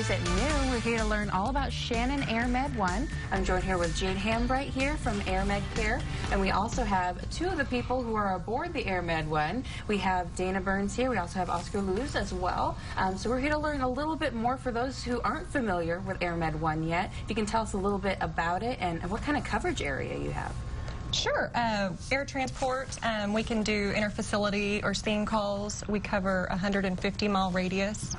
makes it new. We're here to learn all about Shannon AirMed1. I'm joined here with Jade Hambright here from AirMed Care, and we also have two of the people who are aboard the AirMed1. We have Dana Burns here. We also have Oscar Luz as well. So we're here to learn a little bit more for those who aren't familiar with AirMed1 yet. If you can tell us a little bit about it and what kind of coverage area you have. Sure. Air transport, we can do interfacility or scene calls. We cover a 150-mile radius,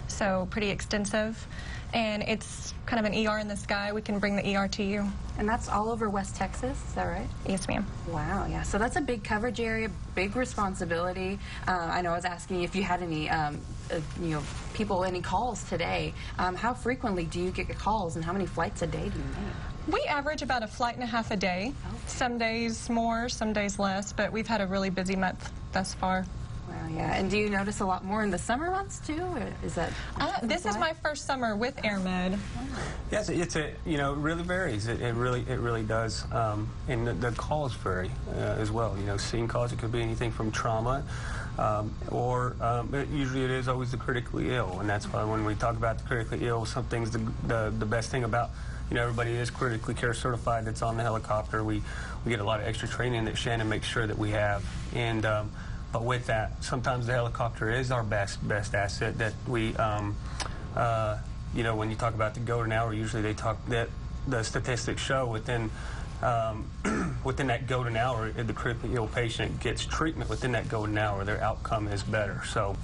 so pretty extensive. And it's kind of an ER in the sky. We can bring the ER to you. And that's all over West Texas, is that right? Yes, ma'am. Wow, yeah. So that's a big coverage area, big responsibility. I know I was asking if you had any, any calls today. How frequently do you get calls, and how many flights a day do you make? We average about a flight and a half a day. Okay. Some days more, some days less, but we've had a really busy month thus far. Wow, yeah. And do you notice a lot more in the summer months too? Or is that? This is my first summer with AirMed. Yes, it really varies. It really does, and the calls vary as well. Scene calls, it could be anything from trauma, usually it is always the critically ill, and that's why when we talk about the critically ill, something's the best thing about. Everybody is critically care certified that's on the helicopter. We get a lot of extra training that Shannon makes sure that we have. And but with that, sometimes the helicopter is our best asset that we, when you talk about the golden hour, usually they talk that the statistics show within that golden hour, the critically ill patient gets treatment within that golden hour, their outcome is better. So,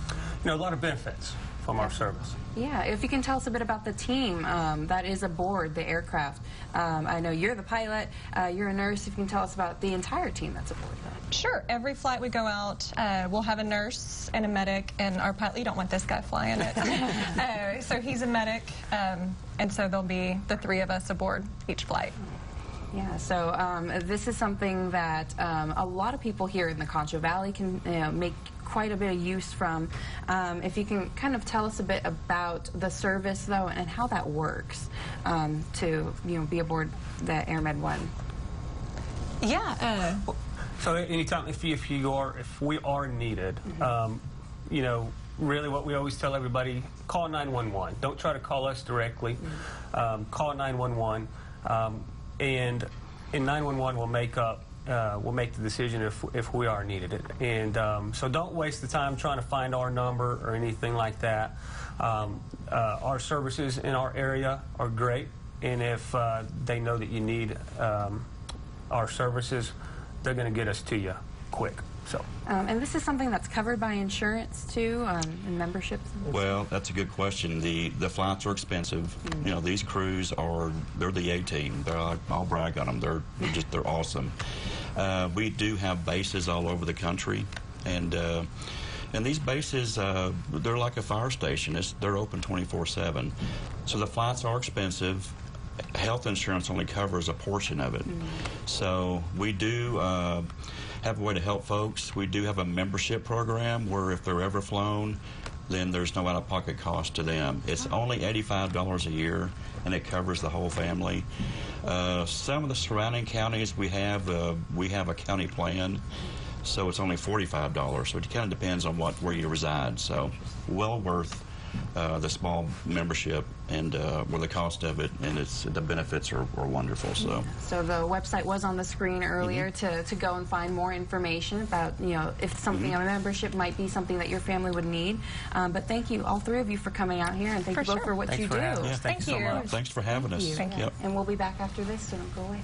a lot of benefits from our service. Yeah, if you can tell us a bit about the team that is aboard the aircraft. I know you're the pilot, you're a nurse. If you can tell us about the entire team that's aboard that. Sure. Every flight we go out, we'll have a nurse and a medic, and our pilot, you don't want this guy flying it. So he's a medic, and so there'll be the three of us aboard each flight. Yeah, so this is something that a lot of people here in the Concho Valley can make quite a bit of use from. If you can kind of tell us a bit about the service, though, and how that works to be aboard the AirMed1. Yeah. So anytime if we are needed, really what we always tell everybody: call 911. Don't try to call us directly. Call 911. And 911 will make the decision if we are needed. And so don't waste the time trying to find our number or anything like that. Our services in our area are great, and if they know that you need our services, they're going to get us to you quick. So. And this is something that's covered by insurance too, and memberships. Well, that's a good question. The flights are expensive. These crews they're the A-team. I'll brag on them. They're awesome. We do have bases all over the country, and these bases they're like a fire station. They're open 24/7. So the flights are expensive. Health insurance only covers a portion of it. So we do have a way to help folks. We do have a membership program where if they're ever flown, then there's no out-of-pocket cost to them. It's only $85 a year, and it covers the whole family. Some of the surrounding counties we have a county plan, so it's only $45. So it kind of depends on where you reside. So well worth the small membership and the cost of it, and the benefits are wonderful. So the website was on the screen earlier to go and find more information about if something a membership might be something that your family would need. But thank you, all three of you, for coming out here, and thank you both for what you do. Yeah, thank you so much. Thanks for having us. Thank you. And we'll be back after this, so don't go away.